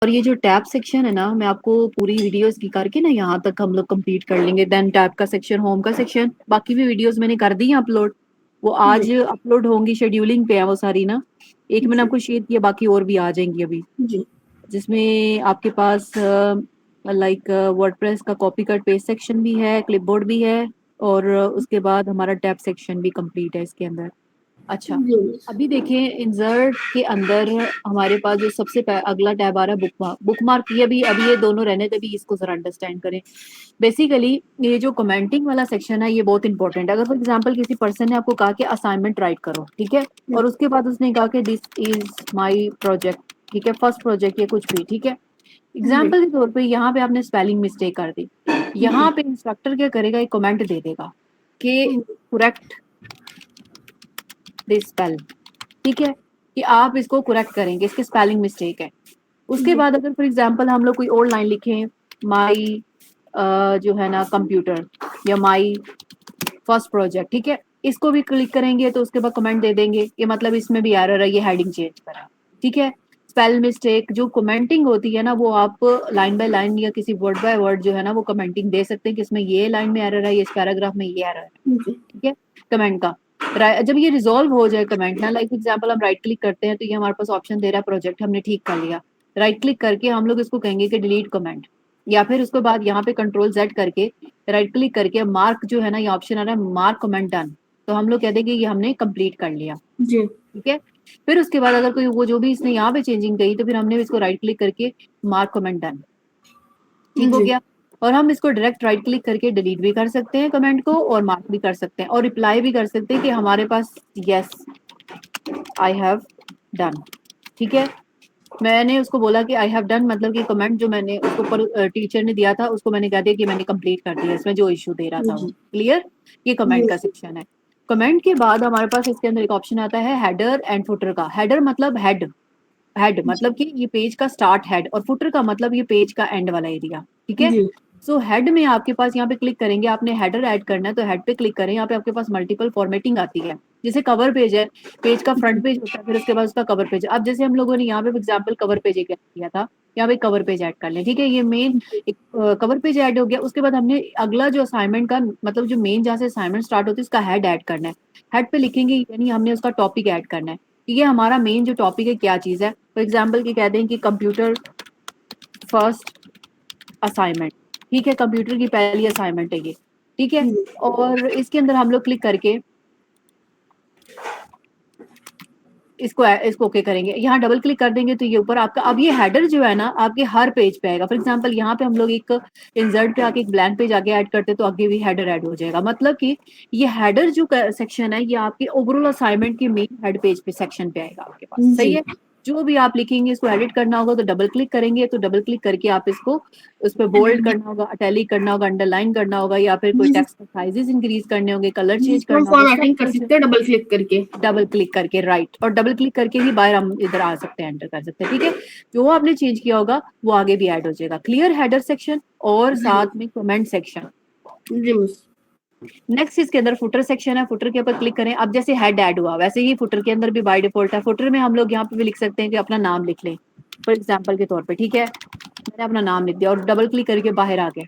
और ये जो टैब सेक्शन है ना, मैं आपको पूरी वीडियोस की करके ना यहाँ तक हम लोग कंप्लीट कर लेंगे। देन टैब का सेक्शन, होम का सेक्शन, बाकी भी वीडियोस मैंने कर दी हैं अपलोड, वो जी आज अपलोड होंगी, शेड्यूलिंग पे है वो सारी ना। एक मैंने जी आपको शेयर किया, बाकी और भी आ जाएंगी अभी, जी जिसमें आपके पास लाइक वर्डप्रेस का कॉपी कट पेस्ट सेक्शन भी है, क्लिपबोर्ड भी है, और उसके बाद हमारा टैब सेक्शन भी कंप्लीट है इसके अंदर। अच्छा, जी मिस। अभी देखें इंसर्ट के अंदर हमारे पास जो सबसे अगला टैब आ रहा है बुकमार्क। बुकमार्क ये अभी ये दोनों रहने थे, अभी इसको जरा अंडरस्टैंड करें। बेसिकली ये जो कमेंटिंग वाला सेक्शन है ये बहुत इंपॉर्टेंट है। अगर फॉर एग्जांपल किसी पर्सन ने आपको कहा कि असाइनमेंट राइट करो, ठीक है, और उसके बाद उसने कहा कि दिस इज माय प्रोजेक्ट, ठीक है, फर्स्ट प्रोजेक्ट या कुछ भी, ठीक है, जी एग्जाम्पल के तौर पे यहाँ पे आपने स्पेलिंग मिस्टेक कर दी, यहाँ जी पे इंस्ट्रक्टर क्या करेगा, एक कमेंट दे देगा कि करेक्ट दिस स्पेल, ठीक है, कि आप इसको करेक्ट करेंगे, इसकी स्पेलिंग मिस्टेक है। उसके जी बाद अगर फॉर एग्जांपल हम लोग कोई और लाइन लिखें, माई जो है ना कंप्यूटर, या माई फर्स्ट प्रोजेक्ट, ठीक है, इसको भी क्लिक करेंगे तो उसके बाद कमेंट दे देंगे कि मतलब इसमें भी एरर है, ये हेडिंग चेंज करा, ठीक है। स्पेल मिस्टेक जो कमेंटिंग होती है ना, वो आप लाइन बाय लाइन या किसी वर्ड बाय वर्ड जो है ना वो कमेंटिंग दे सकते हैं कि इसमें ये लाइन में एरर है, ये इस पैराग्राफ में ये एरर है, जी ठीक है, कमेंट का। जब ये रिजॉल्व हो जाए कमेंट ना, लाइक एग्जांपल हम राइट क्लिक करते हैं तो ये हमारे पास ऑप्शन दे रहा है प्रोजेक्ट हमने ठीक कर लिया, राइट क्लिक करके हम लोग इसको कहेंगे कि डिलीट कमेंट, या फिर उसके बाद यहाँ पे कंट्रोल जेड करके राइट क्लिक करके मार्क जो है ना, ये ऑप्शन आ रहा है मार्क कमेंट डन, तो हम लोग कह देंगे ये हमने कंप्लीट कर लिया, जी ठीक है। फिर उसके बाद अगर कोई वो जो भी इसने यहाँ पे चेंजिंग कही तो फिर हमने इसको राइट क्लिक करके मार्क कमेंट डन, ठीक हो जी गया। और हम इसको डायरेक्ट राइट क्लिक करके डिलीट भी कर सकते हैं कमेंट को, और मार्क भी कर सकते हैं, और रिप्लाई भी कर सकते हैं कि हमारे पास यस आई हैव डन, ठीक है। मैंने उसको बोला कि आई हैव डन, मतलब कि कमेंट जो मैंने उसको ऊपर टीचर ने दिया था उसको मैंने कह दिया कि मैंने कंप्लीट कर दिया, इसमें जो इशू दे रहा था वो जी क्लियर। ये जी कमेंट का सेक्शन है। कमेंट के बाद हमारे पास इसके अंदर एक ऑप्शन आता है हेडर एंड फुटर का। हेडर मतलब हेड, हेड मतलब कि ये पेज का स्टार्ट हेड, और फुटर का मतलब ये पेज का एंड वाला एरिया, ठीक है। जी सो हेड में आपके पास यहाँ पे क्लिक करेंगे, आपने हेडर ऐड करना है तो हेड पे क्लिक करें। यहाँ पे आपके पास मल्टीपल फॉर्मेटिंग आती है, जैसे कवर पेज है, पेज का फ्रंट पेज होता है, फिर उसके बाद उसका कवर पेज। अब जैसे हम लोगों ने यहाँ पे एग्जाम्पल कवर पेज एक किया था, यहाँ पे कवर पेज ऐड कर लें, ठीक है, ये मेन एक कवर पेज ऐड हो गया। उसके बाद हमने अगला जो असाइनमेंट का मतलब जो मेन जहाँ से असाइनमेंट स्टार्ट होती है उसका हेड ऐड करना है। हेड पे लिखेंगे यानी हमने उसका टॉपिक ऐड करना है, ये हमारा मेन जो टॉपिक है क्या चीज है। फॉर एग्जाम्पल की कहते हैं कि कंप्यूटर फर्स्ट असाइनमेंट, ठीक है, कंप्यूटर की पहली असाइनमेंट है ये, ठीक है। और इसके अंदर हम लोग क्लिक करके इसको ओके करेंगे, यहाँ डबल क्लिक कर देंगे तो ये ऊपर आपका, अब ये हेडर जो है ना आपके हर पेज पे आएगा। फॉर एग्जांपल यहाँ पे हम लोग एक इंसर्ट पे आके एक ब्लैंक पेज आगे ऐड करते तो आगे भी हेडर ऐड हो जाएगा, मतलब कि ये हेडर जो सेक्शन है ये आपके ओवरऑल असाइनमेंट के मेन हेड पेज पे सेक्शन पे आएगा आपके पास, सही जी है। जो भी आप लिखेंगे इसको एडिट करना होगा तो डबल क्लिक करेंगे, तो डबल क्लिक करके आप इसको उस पर बोल्ड करना होगा, अटैलिक करना होगा, अंडरलाइन करना होगा, या फिर कोई जी टेक्स्ट के साइजेस इंक्रीज करने होंगे, कलर चेंज इसको हम करना होगा, सब फॉर्मेटिंग कर कुछ सकते हैं डबल क्लिक करके। डबल क्लिक करके, राइट, और डबल क्लिक करके ही बाहर हम इधर आ सकते हैं, एंटर कर सकते हैं, ठीक है। जो आपने चेंज किया होगा वो आगे भी ऐड हो जाएगा। क्लियर हेडर सेक्शन और जी साथ में कमेंट सेक्शन। जी मिस। नेक्स्ट इसके अंदर फुटर सेक्शन है, फुटर के ऊपर क्लिक करें। अब जैसे हेड ऐड हुआ वैसे ही फुटर के अंदर भी बाय डिफॉल्ट है। फुटर में हम लोग यहाँ पे भी लिख सकते हैं कि अपना नाम लिख लें, फॉर एग्जाम्पल के तौर पर, ठीक है, मैंने अपना नाम लिख दिया और डबल क्लिक करके बाहर आ गए।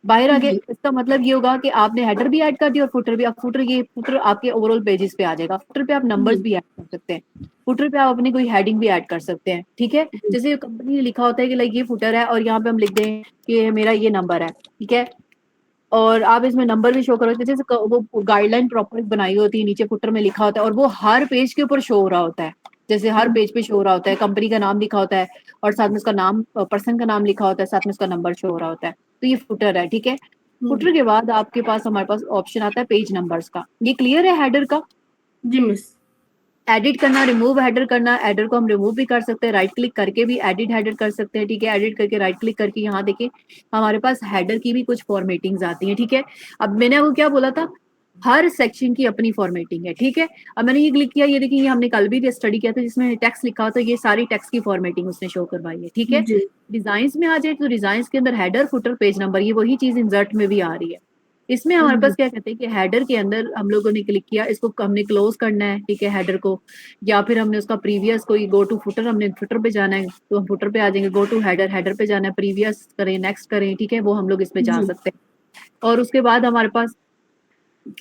बाहर आगे जी इसका मतलब ये होगा कि आपने हेडर भी ऐड कर दिया और फुटर भी। अब फुटर, ये फुटर आपके ओवरऑल पेजेस पे आ जाएगा। फुटर पे आप नंबर्स जी भी ऐड कर सकते हैं, फुटर पे आप अपनी कोई हेडिंग भी ऐड कर सकते हैं, ठीक है। जैसे कंपनी ने लिखा होता है कि लाइक ये फुटर है और यहाँ पे हम लिख दें कि मेरा ये नंबर है, ठीक है, और आप इसमें नंबर भी शो करोगे, जैसे वो गाइडलाइन प्रॉपर बनाई होती है, नीचे फुटर में लिखा होता है और वो हर पेज के ऊपर शो हो रहा होता है, जैसे हर पेज पे शो हो रहा होता है, कंपनी का नाम लिखा होता है और साथ में उसका नाम, पर्सन का नाम लिखा होता है, साथ में उसका नंबर शो हो रहा होता है, तो ये फुटर है, ठीक है। फुटर के बाद आपके पास हमारे पास ऑप्शन आता है पेज नंबर्स का। ये क्लियर है हेडर का। जी मिस। एडिट करना, रिमूव हेडर करना, हेडर को हम रिमूव भी कर सकते हैं, राइट क्लिक करके भी एडिट हेडर कर सकते हैं, ठीक है। एडिट करके राइट क्लिक करके यहाँ देखिए हमारे पास हेडर की भी कुछ फॉर्मेटिंग्स आती हैं, ठीक है। अब मैंने आपको क्या बोला था, हर सेक्शन की अपनी फॉर्मेटिंग है, ठीक है। अब मैंने ये क्लिक किया, ये देखिए ये हमने कल भी स्टडी किया था जिसमें टेक्स्ट लिखा होता है, ये सारी टेक्स्ट की फॉर्मेटिंग उसने शो करवाई है, ठीक है। जी डिजाइन में आ जाए तो डिजाइन के अंदर हेडर फुटर पेज नंबर, ये वही चीज इंसर्ट में भी आ रही है, इसमें हमारे पास क्या कहते हैं कि हेडर के अंदर हम लोगों ने क्लिक किया, इसको हमने क्लोज करना है, ठीक है, हेडर को, या फिर हमने उसका प्रीवियस कोई गो टू फुटर, हमने फुटर पे जाना है तो हम फुटर पे आ जाएंगे, गो टू हेडर, हेडर पे जाना है, प्रीवियस करें, नेक्स्ट करें, ठीक है, वो हम लोग इस पे जा जी सकते हैं। और उसके बाद हमारे पास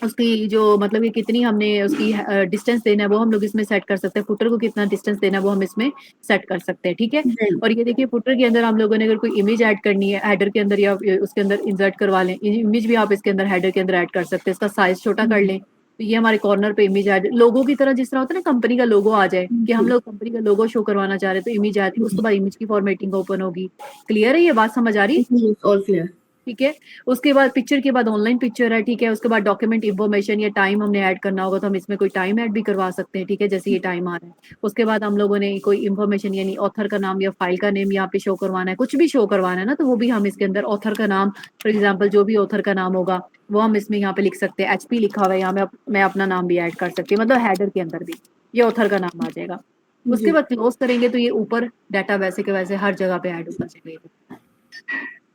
उसकी जो मतलब ये कितनी हमने उसकी डिस्टेंस देना है वो हम लोग इसमें सेट कर सकते हैं, फुटर को कितना डिस्टेंस देना है वो हम इसमें सेट कर सकते हैं, ठीक है। जी और ये देखिए फुटर के अंदर हम लोगों ने अगर कोई इमेज ऐड करनी है हेडर के अंदर या उसके अंदर इंसर्ट करवा लें, इमेज भी आप इसके अंदर हेडर के अंदर ऐड कर सकते हैं, इसका साइज छोटा कर लें तो ये हमारे कॉर्नर पे इमेज ऐड, लोगो की तरह जिस तरह होता है ना कंपनी का लोगो आ जाए कि हम जी लोग कंपनी का लोगो शो करवाना चाह रहे हैं तो इमेज आती है, उसके बाद इमेज की फॉर्मेटिंग ओपन होगी। क्लियर है, ये बात समझ आ रही? जी ऑल क्लियर। ठीक है। उसके बाद पिक्चर के बाद ऑनलाइन पिक्चर है, ठीक है। उसके बाद डॉक्यूमेंट इन्फॉर्मेशन या टाइम हमने ऐड करना होगा तो हम इसमें कोई टाइम ऐड भी करवा सकते हैं, ठीक है, जैसे ये टाइम आ रहा है। उसके बाद हम लोगों ने कोई इन्फॉर्मेशन यानी ऑथर का नाम या फाइल का नेम यहाँ पे शो करवाना है, कुछ भी शो करवाना है ना, तो वो भी हम इसके अंदर ऑथर का नाम, फॉर एग्जाम्पल जो भी ऑथर का नाम होगा वो हम इसमें यहाँ पे लिख सकते हैं। एचपी लिखा हुआ है यहाँ, मैं अपना नाम भी ऐड कर सकती हूँ, मतलब हेडर के अंदर भी ये ऑथर का नाम आ जाएगा। उसके जी बाद क्लोज करेंगे तो ये ऊपर डाटा वैसे के वैसे हर जगह पे ऐड होता चलेगा।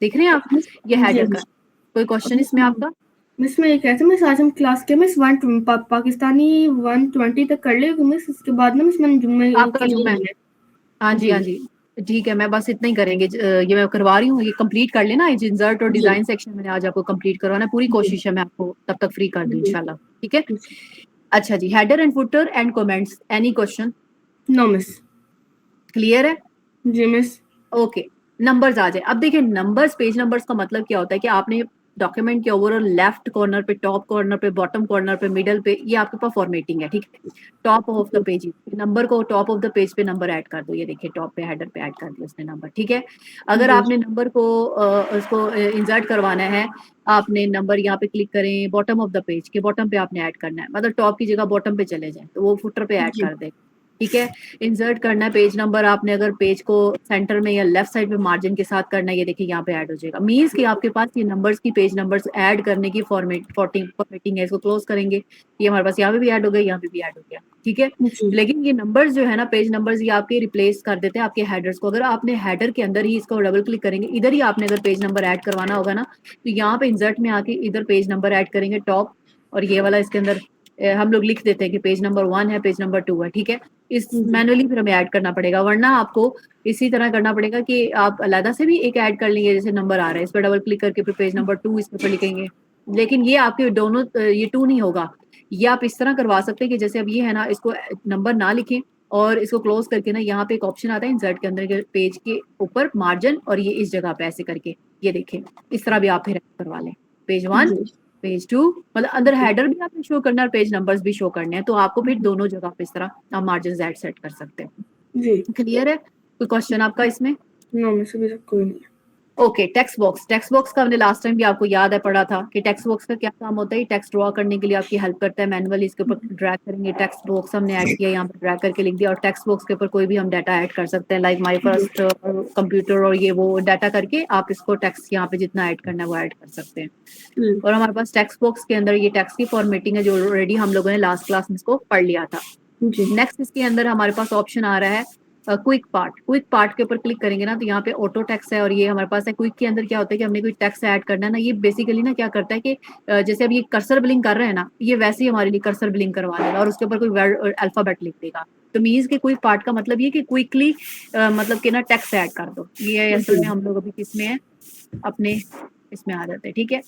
देख रहे हैं आप, ये जी हेडर का। कोई क्वेश्चन इसमें आपका? मिस मैं ये कहती हूँ, मिस आज हम क्लास के मिस पाकिस्तानी 120 तक कर ले मिस, उसके बाद ना मिस मैंने जुम्मे आपका के लिए जुम्मा है? लेना हाँ है। जी, जी हाँ जी। ठीक है, मैं बस इतना ही करेंगे, ये मैं करवा रही हूँ, ये कंप्लीट कर लेना, ये इंसर्ट और जी डिजाइन सेक्शन मैंने आज आपको कंप्लीट करवाना है, पूरी जी कोशिश है मैं आपको तब तक फ्री कर दूं जी इंशाल्लाह, ठीक है। जी अच्छा जी, header and footer and comments, any question? No miss. Clear है? जी मिस। ओके। नंबर्स आ जाए, अब देखिए नंबर्स, पेज नंबर्स का मतलब क्या होता है कि आपने डॉक्यूमेंट के ओवरऑल लेफ्ट कॉर्नर पे, टॉप कॉर्नर पे, बॉटम कॉर्नर पे, मिडल पे, ये आपके पास फॉर्मेटिंग है, ठीक है। Top of the page, number को टॉप ऑफ द पेज पे नंबर ऐड कर दो, ये देखिए टॉप पे हेडर पे ऐड कर दिया उसने नंबर, ठीक है। अगर जी आपने नंबर को उसको इंसर्ट करवाना है, आपने नंबर यहाँ पे क्लिक करें, बॉटम ऑफ द पेज के बॉटम पे आपने ऐड करना है, मतलब टॉप की जगह बॉटम पे चले जाए तो वो फुटर पे ऐड जी कर दे, ठीक है। इंसर्ट करना है पेज नंबर, आपने अगर पेज को सेंटर में या लेफ्ट साइड में मार्जिन के साथ करना है, ये देखिए यहाँ पे ऐड हो जाएगा, मींस कि आपके पास ये नंबर्स की, पेज नंबर्स ऐड करने की फॉर्मेटिंग है। इसको क्लोज करेंगे, ये हमारे पास यहाँ पे भी ऐड हो गया, यहाँ पे भी ऐड हो गया, ठीक है। जी लेकिन ये नंबर्स जो है ना, पेज नंबर्स, ये आपके रिप्लेस कर देते हैं आपके हेडर्स को। अगर आपने हेडर के अंदर ही इसको डबल क्लिक करेंगे, इधर ही आपने अगर पेज नंबर ऐड करवाना होगा ना, तो यहाँ पे इंसर्ट में आके इधर पेज नंबर ऐड करेंगे टॉप, और ये वाला इसके अंदर हम लोग लिख देते हैं कि पेज नंबर 1 है, पेज नंबर 2 है, ठीक है। इस जी मैनुअली फिर हमें ऐड करना पड़ेगा, वरना आपको इसी तरह करना पड़ेगा कि आप अलग से भी एक ऐड कर लेंगे, जैसे नंबर आ रहा है इस पर डबल क्लिक करके फिर पेज नंबर 2 इसके ऊपर लिखेंगे, लेकिन ये आपके दोनों ये 2 नहीं होगा। ये आप इस तरह करवा सकते हैं कि जैसे अब ये है ना, इसको नंबर ना लिखें और इसको क्लोज करके ना, यहाँ पे एक ऑप्शन आता है इंसर्ट के अंदर के पेज के ऊपर मार्जिन, और ये इस जगह पे ऐसे करके, ये देखें इस तरह भी आप फिर करवा लें, पेज 1 जी पेज 2, मतलब अंदर हेडर भी आपने शो करना है और पेज नंबर्स भी शो करने हैं, तो आपको फिर दोनों जगह पे इस तरह आप मार्जिन ऐड सेट कर सकते हैं। जी क्लियर है? कोई क्वेश्चन आपका इसमें? नो मिस अभी तक कोई नहीं। Okay. Text box, text box का हमने लास्ट टाइम भी आपको याद है पढ़ा था कि टेक्स्ट बॉक्स का क्या काम होता है, टेक्स्ट ड्रॉ करने के लिए आपकी हेल्प करता है, मैनुअली इसके ऊपर ड्रैग करेंगे, टेक्स्ट बॉक्स हमने ऐड किया, यहाँ पर ड्रैग करके लिख दिया, और टेक्स्ट बॉक्स के ऊपर कोई भी हम डाटा ऐड कर सकते हैं, लाइक माई फर्स्ट कंप्यूटर, और ये वो डाटा करके आप इसको टेक्स्ट यहाँ पे जितना ऐड करना है वो ऐड कर सकते हैं। जी और हमारे पास टेक्स्ट बॉक्स के अंदर ये टेक्स्ट की फॉर्मेटिंग है जो ऑलरेडी हम लोगों ने लास्ट क्लास में इसको पढ़ लिया था। जी नेक्स्ट इसके अंदर हमारे पास ऑप्शन आ रहा है क्विक पार्ट, क्विक पार्ट के ऊपर क्लिक करेंगे ना तो यहाँ पे ऑटो टेक्स्ट है, और ये हमारे पास है। क्विक के अंदर क्या होता है कि हमने कोई टेक्स्ट ऐड करना है ना, ये बेसिकली ना क्या करता है कि जैसे अब ये कर्सर ब्लिंक कर रहे हैं ना, ये वैसे ही हमारे लिए कर्सर ब्लिंक करवा देगा और उसके ऊपर कोई वर्ड अल्फाबेट लिख देगा। तो मीन्स के क्विक पार्ट का मतलब ये कि क्विकली मतलब कि ना टेक्स्ट ऐड कर दो। ये असल में हम लोग अभी किसमें है, अपने इसमें आ जाते हैं, ठीक है।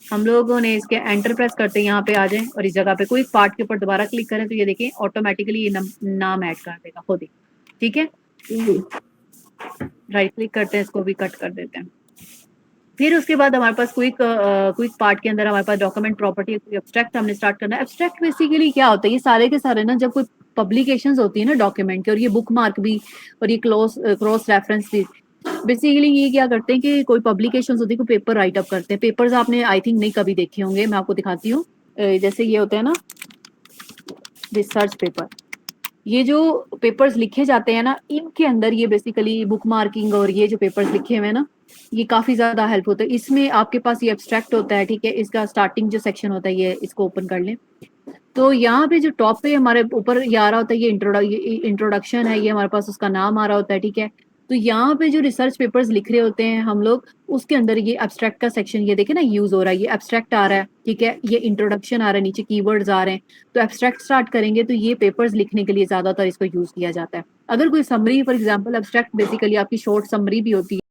हम लोगों ने इसके एंटर प्रेस करते हैं, यहाँ पे आ जाएं और इस जगह पे क्विक पार्ट के ऊपर दोबारा क्लिक करें तो ये देखिए ऑटोमेटिकली ये नाम ऐड कर देगा खुद ही, ठीक है। जी राइट क्लिक करते हैं, इसको भी कट कर देते हैं। फिर उसके बाद हमारे पास क्विक पार्ट के अंदर हमारे पास डॉक्यूमेंट प्रॉपर्टी, एब्स्ट्रैक्ट हमने स्टार्ट करना है। एब्स्ट्रैक्ट बेसिकली क्या होता है, ये सारे के सारे ना जब कोई पब्लिकेशंस होती है ना डॉक्यूमेंट की, और ये बुक मार्क भी और ये क्रॉस रेफरेंस भी, बेसिकली ये क्या करते हैं कि कोई पब्लिकेशंस होती है, कोई पेपर राइट अप करते हैं। पेपर्स आपने आई थिंक नहीं कभी देखे होंगे, मैं आपको दिखाती हूँ। जैसे ये होता है ना रिसर्च पेपर, ये जो पेपर्स लिखे जाते हैं ना, इनके अंदर ये बेसिकली बुक मार्किंग और ये जो पेपर्स लिखे हुए हैं ना, ये काफी ज्यादा हेल्प होता है। इसमें आपके पास ये एब्स्ट्रैक्ट होता है, ठीक है। इसका स्टार्टिंग जो सेक्शन होता है, ये इसको ओपन कर लें तो यहाँ पे जो टॉप पे हमारे ऊपर ये आ रहा होता है, ये इंट्रोडक्शन है, ये हमारे पास उसका नाम आ रहा होता है, ठीक है। तो यहाँ पे जो रिसर्च पेपर्स लिख रहे होते हैं हम लोग, उसके अंदर ये एब्स्ट्रैक्ट का सेक्शन ये देखे ना यूज हो रहा है, ये एब्स्ट्रैक्ट आ रहा है, ठीक है, ये इंट्रोडक्शन आ रहा है, नीचे कीवर्ड्स आ रहे हैं। तो एब्स्ट्रैक्ट स्टार्ट करेंगे तो ये पेपर्स लिखने के लिए ज्यादातर इसको यूज किया जाता है। अगर कोई summary, for example abstract basically आपकी शॉर्ट समरी भी होती है।